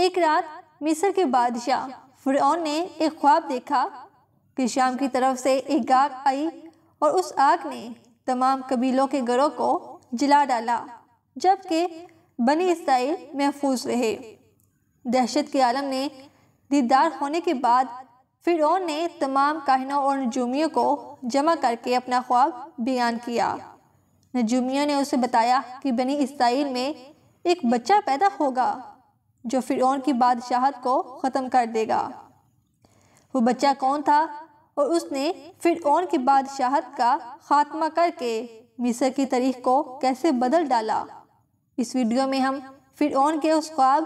ایک رات مصر کے بادشاہ فرعون نے ایک خواب دیکھا کہ شام کی طرف سے ایک آگ آئی اور اس آگ نے تمام قبیلوں کے گھروں کو جلا ڈالا، جبکہ بنی اسرائیل محفوظ رہے۔ دہشت کے عالم نے دیدار ہونے کے بعد فرعون نے تمام کاہنوں اور نجومیوں کو جمع کر کے اپنا خواب بیان کیا۔ نجومیوں نے اسے بتایا کہ بنی اسرائیل میں ایک بچہ پیدا ہوگا جو فرعون کی بادشاہت کو ختم کر دے گا۔ وہ بچہ کون تھا اور اس نے فرعون کی بادشاہت کا خاتمہ کر کے مصر کی تاریخ کو کیسے بدل ڈالا؟ اس ویڈیو میں ہم فرعون کے اس خواب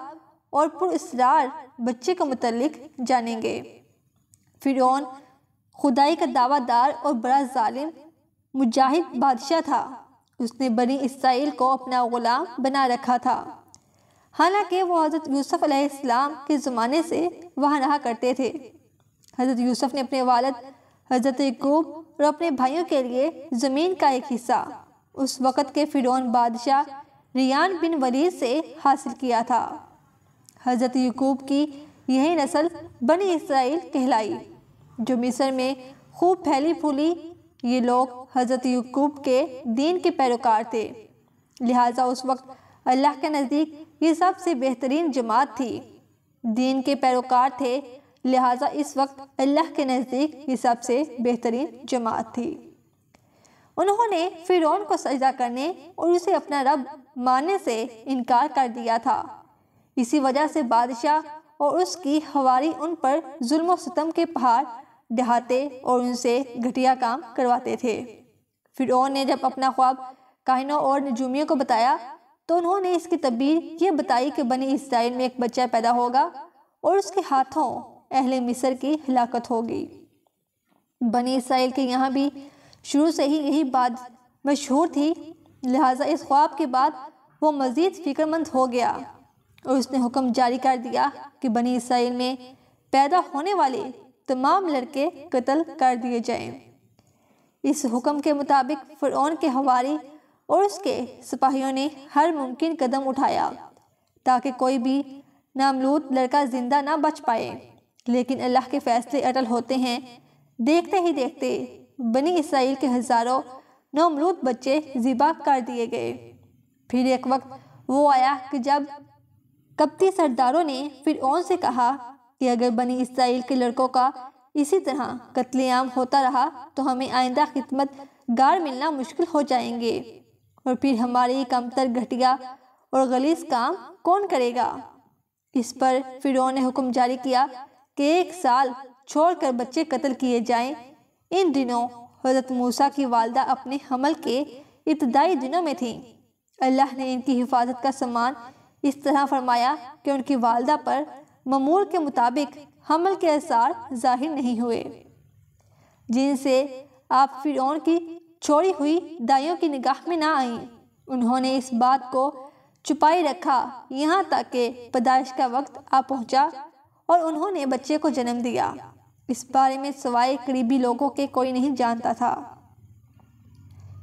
اور پراسرار بچے کے متعلق جانیں گے۔ فرعون خدائی کا دعویٰ دار اور بڑا ظالم مجاہد بادشاہ تھا۔ اس نے بنی اسرائیل کو اپنا غلام بنا رکھا تھا، حالانکہ وہ حضرت یوسف علیہ السلام کے زمانے سے وہاں رہا کرتے تھے۔ حضرت یوسف نے اپنے والد حضرت یعقوب اور اپنے بھائیوں کے لیے زمین کا ایک حصہ اس وقت کے فرعون بادشاہ ریان بن ولید سے حاصل کیا تھا۔ حضرت یعقوب کی یہی نسل بنی اسرائیل کہلائی جو مصر میں خوب پھیلی پھولی۔ یہ لوگ حضرت یعقوب کے دین کے پیروکار تھے، لہٰذا اس وقت اللہ کے نزدیک یہ سب سے بہترین جماعت تھی۔ دین کے پیروکار تھے، لہٰذا اس وقت اللہ کے نزدیک یہ سب سے بہترین جماعت تھی۔ انہوں نے فرعون کو سجدہ کرنے اور اسے اپنا رب ماننے سے انکار کر دیا تھا۔ اسی وجہ سے بادشاہ اور اس کی حواری ان پر ظلم و ستم کے پہاڑ ڈھاتے اور ان سے گھٹیا کام کرواتے تھے۔ فرعون نے جب اپنا خواب کاہنوں اور نجومیوں کو بتایا تو انہوں نے اس کی تعبیر یہ بتائی کہ بنی اسرائیل میں ایک بچہ پیدا ہوگا اور اس کے ہاتھوں اہل مصر کی ہلاکت ہوگی۔ بنی اسرائیل کے یہاں بھی شروع سے ہی یہی بات مشہور تھی، لہٰذا اس خواب کے بعد وہ مزید فکر مند ہو گیا اور اس نے حکم جاری کر دیا کہ بنی اسرائیل میں پیدا ہونے والے تمام لڑکے قتل کر دیے جائیں۔ اس حکم کے مطابق فرعون کے حواری اور اس کے سپاہیوں نے ہر ممکن قدم اٹھایا تاکہ کوئی بھی نامولود لڑکا زندہ نہ بچ پائے، لیکن اللہ کے فیصلے اٹل ہوتے ہیں۔ دیکھتے ہی دیکھتے بنی اسرائیل کے ہزاروں نامولود بچے ذبح کر دیے گئے۔ پھر ایک وقت وہ آیا کہ جب قبطی سرداروں نے فرعون سے کہا کہ اگر بنی اسرائیل کے لڑکوں کا اسی طرح قتل عام ہوتا رہا تو ہمیں آئندہ خدمت گار ملنا مشکل ہو جائیں گے، اور پھر ہماری کمتر گھٹیا اور غلیظ کام کون کرے گا؟ اس پر فرعون نے حکم جاری کیا کہ 1 سال چھوڑ کر بچے قتل کیے جائیں۔ ان دنوں حضرت موسیٰ کی والدہ اپنے حمل کے ابتدائی دنوں میں تھیں۔ اللہ نے ان کی حفاظت کا سامان اس طرح فرمایا کہ ان کی والدہ پر معمول کے مطابق حمل کے آثار ظاہر نہیں ہوئے، جن سے آپ فرعون کی چھوڑی ہوئی دائیوں کی نگاہ میں نہ آئیں۔ انہوں نے اس بات کو چھپائی رکھا یہاں تک کہ پیدائش کا وقت آ پہنچا اور انہوں نے بچے کو جنم دیا۔ اس بارے میں سوائے قریبی لوگوں کے کوئی نہیں جانتا تھا۔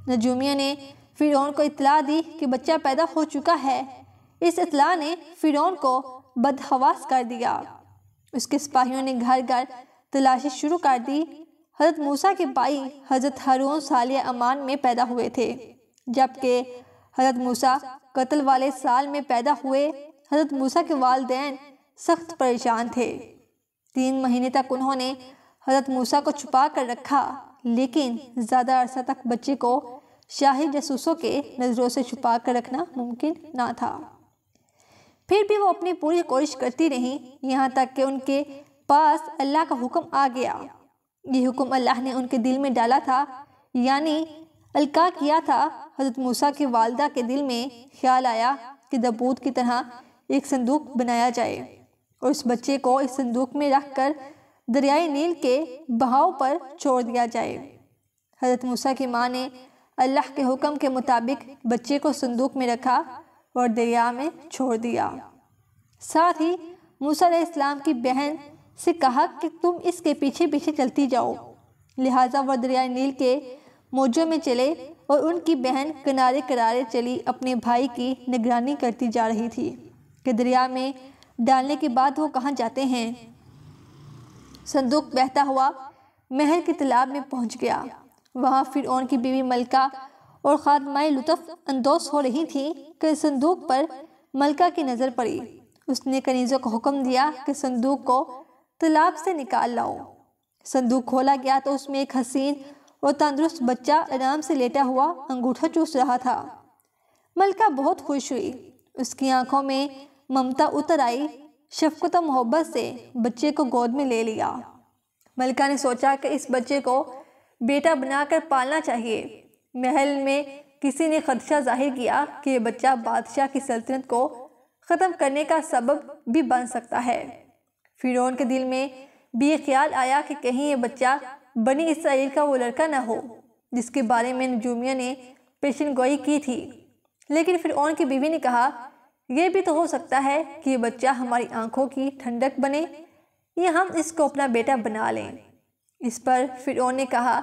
نجومیوں نے فرعون کو اطلاع دی کہ بچہ پیدا ہو چکا ہے۔ اس اطلاع نے فرعون کو بدحواس کر دیا۔ اس کے سپاہیوں نے گھر گھر تلاشی شروع کر دی۔ حضرت موسیٰ کے بھائی حضرت ہارون سالیہ امان میں پیدا ہوئے تھے، جبکہ حضرت موسیٰ قتل والے سال میں پیدا ہوئے۔ حضرت موسیٰ کے والدین سخت پریشان تھے۔ 3 مہینے تک انہوں نے حضرت موسیٰ کو چھپا کر رکھا، لیکن زیادہ عرصہ تک بچے کو شاہی جاسوسوں کے نظروں سے چھپا کر رکھنا ممکن نہ تھا۔ پھر بھی وہ اپنی پوری کوشش کرتی رہیں، یہاں تک کہ ان کے پاس اللہ کا حکم آ گیا۔ یہ حکم اللہ نے ان کے دل میں ڈالا تھا، یعنی القاء کیا تھا۔ حضرت موسیٰ کی والدہ کے دل میں خیال آیا کہ تابوت کی طرح ایک صندوق بنایا جائے اور اس بچے کو اس صندوق میں رکھ کر دریائے نیل کے بہاؤ پر چھوڑ دیا جائے۔ حضرت موسیٰ کی ماں نے اللہ کے حکم کے مطابق بچے کو صندوق میں رکھا اور دریا میں چھوڑ دیا۔ ساتھ ہی موسیٰ علیہ السلام کی بہن سے کہا کہ تم اس کے پیچھے پیچھے چلتی جاؤ۔ لہٰذا وہ دریائے نیل کے موجوں میں چلے اور ان کی بہن کنارے کنارے چلی اپنے بھائی کی نگرانی کرتی جا رہی تھی کہ دریا میں ڈالنے کے بعد وہ کہاں جاتے ہیں؟ صندوق بہتا ہوا محل کے تالاب میں پہنچ گیا۔ وہاں فرعون کی بیوی ملکہ اور خادمائیں لطف اندوز ہو رہی تھیں کہ صندوق پر ملکہ کی نظر پڑی۔ اس نے کنیزوں کو حکم دیا کہ صندوق کو تالاب سے نکال لاؤ۔ صندوق کھولا گیا تو اس میں ایک حسین اور تندرست بچہ آرام سے لیٹا ہوا انگوٹھا چوس رہا تھا۔ ملکہ بہت خوش ہوئی، اس کی آنکھوں میں ممتا اتر آئی، شفقت و محبت سے بچے کو گود میں لے لیا۔ ملکہ نے سوچا کہ اس بچے کو بیٹا بنا کر پالنا چاہیے۔ محل میں کسی نے خدشہ ظاہر کیا کہ یہ بچہ بادشاہ کی سلطنت کو ختم کرنے کا سبب بھی بن سکتا ہے۔ فرعون کے دل میں بھی یہ خیال آیا کہ کہیں یہ بچہ بنی اسرائیل کا وہ لڑکا نہ ہو جس کے بارے میں نجومیہ نے پیشن گوئی کی تھی۔ لیکن فرعون کی بیوی نے کہا، یہ بھی تو ہو سکتا ہے کہ یہ بچہ ہماری آنکھوں کی ٹھنڈک بنے یا ہم اس کو اپنا بیٹا بنا لیں۔ اس پر فرعون نے کہا،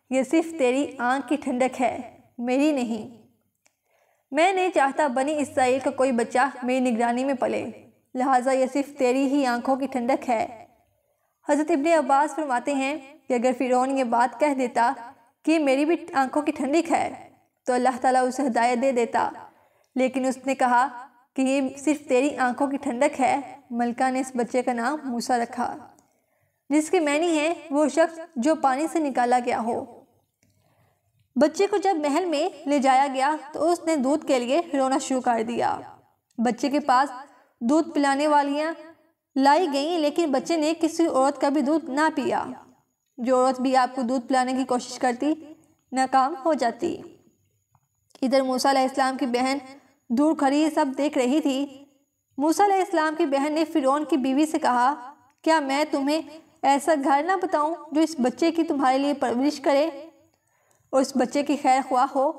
یہ صرف تیری آنکھ کی ٹھنڈک ہے، میری نہیں۔ میں نہیں چاہتا بنی اسرائیل کا کوئی بچہ میری نگرانی میں پلے، لہٰذا یہ صرف تیری ہی آنکھوں کی ٹھنڈک ہے۔ حضرت ابن عباس فرماتے ہیں کہ اگر فرعون یہ بات کہہ دیتا کہ میری بھی آنکھوں کی ٹھنڈک ہے تو اللہ تعالیٰ اسے ہدایت دے دیتا، لیکن اس نے کہا کہ یہ صرف تیری آنکھوں کی ٹھنڈک ہے۔ ملکہ نے اس بچے کا نام موسیٰ رکھا، جس کے معنی ہے وہ شخص جو پانی سے نکالا گیا ہو۔ بچے کو جب محل میں لے جایا گیا تو اس نے دودھ کے لیے رونا شروع کر دیا۔ بچے کے پاس دودھ پلانے والیاں لائی گئیں، لیکن بچے نے کسی عورت کا بھی دودھ نہ پیا۔ جو عورت بھی آپ کو دودھ پلانے کی کوشش کرتی ناکام ہو جاتی۔ ادھر موسیٰ علیہ السلام کی بہن دور کھڑی سب دیکھ رہی تھی۔ موسیٰ علیہ السلام کی بہن نے فرعون کی بیوی سے کہا، کیا میں تمہیں ایسا گھر نہ بتاؤں جو اس بچے کی تمہارے لیے پرورش کرے اور اس بچے کی خیر خواہ ہو،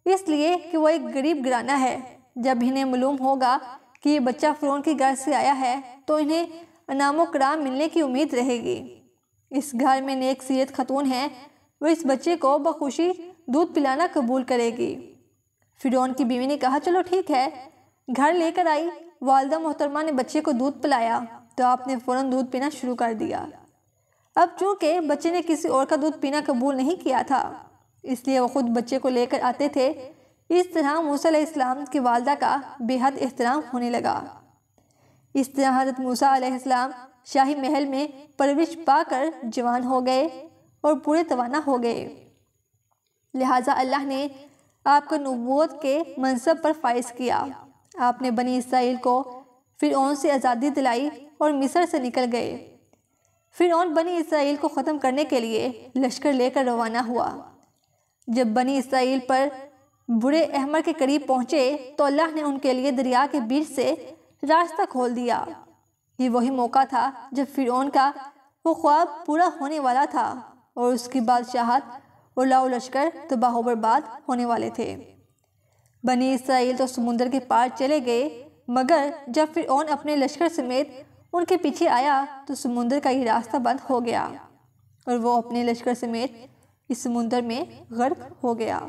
اس لیے کہ وہ ایک غریب گھرانہ ہے۔ جب انہیں معلوم ہوگا کہ یہ بچہ فرعون کے گھر سے آیا ہے تو انہیں انعام و کرام ملنے کی امید رہے گی۔ اس گھر میں نیک سیرت خاتون ہے، وہ اس بچے کو بخوشی دودھ پلانا قبول کرے گی۔ فرعون کی بیوی نے کہا، چلو ٹھیک ہے۔ گھر لے کر آئی، والدہ محترمہ نے بچے کو دودھ پلایا تو آپ نے فوراً دودھ پینا شروع کر دیا۔ اب چونکہ بچے نے کسی اور کا دودھ پینا قبول نہیں کیا تھا، اس لیے وہ خود بچے کو لے کر آتے تھے۔ اس طرح موسیٰ علیہ السلام کی والدہ کا بے حد احترام ہونے لگا۔ اس طرح حضرت موسیٰ علیہ السلام شاہی محل میں پرورش پا کر جوان ہو گئے اور پورے توانا ہو گئے۔ لہٰذا اللہ نے آپ کو نبوت کے منصب پر فائز کیا۔ آپ نے بنی اسرائیل کو فرعون سے آزادی دلائی اور مصر سے نکل گئے۔ فرعون بنی اسرائیل کو ختم کرنے کے لیے لشکر لے کر روانہ ہوا۔ جب بنی اسرائیل پر برے احمر کے قریب پہنچے تو اللہ نے ان کے لیے دریا کے بیچ سے راستہ کھول دیا۔ یہ وہی موقع تھا جب فرعون کا وہ خواب پورا ہونے والا تھا اور اس کی بادشاہت اور لاؤ لشکر تباہ و برباد ہونے والے تھے۔ بنی اسرائیل تو سمندر کے پار چلے گئے، مگر جب فرعون اپنے لشکر سمیت ان کے پیچھے آیا تو سمندر کا یہ راستہ بند ہو گیا اور وہ اپنے لشکر سمیت اس سمندر میں غرق ہو گیا۔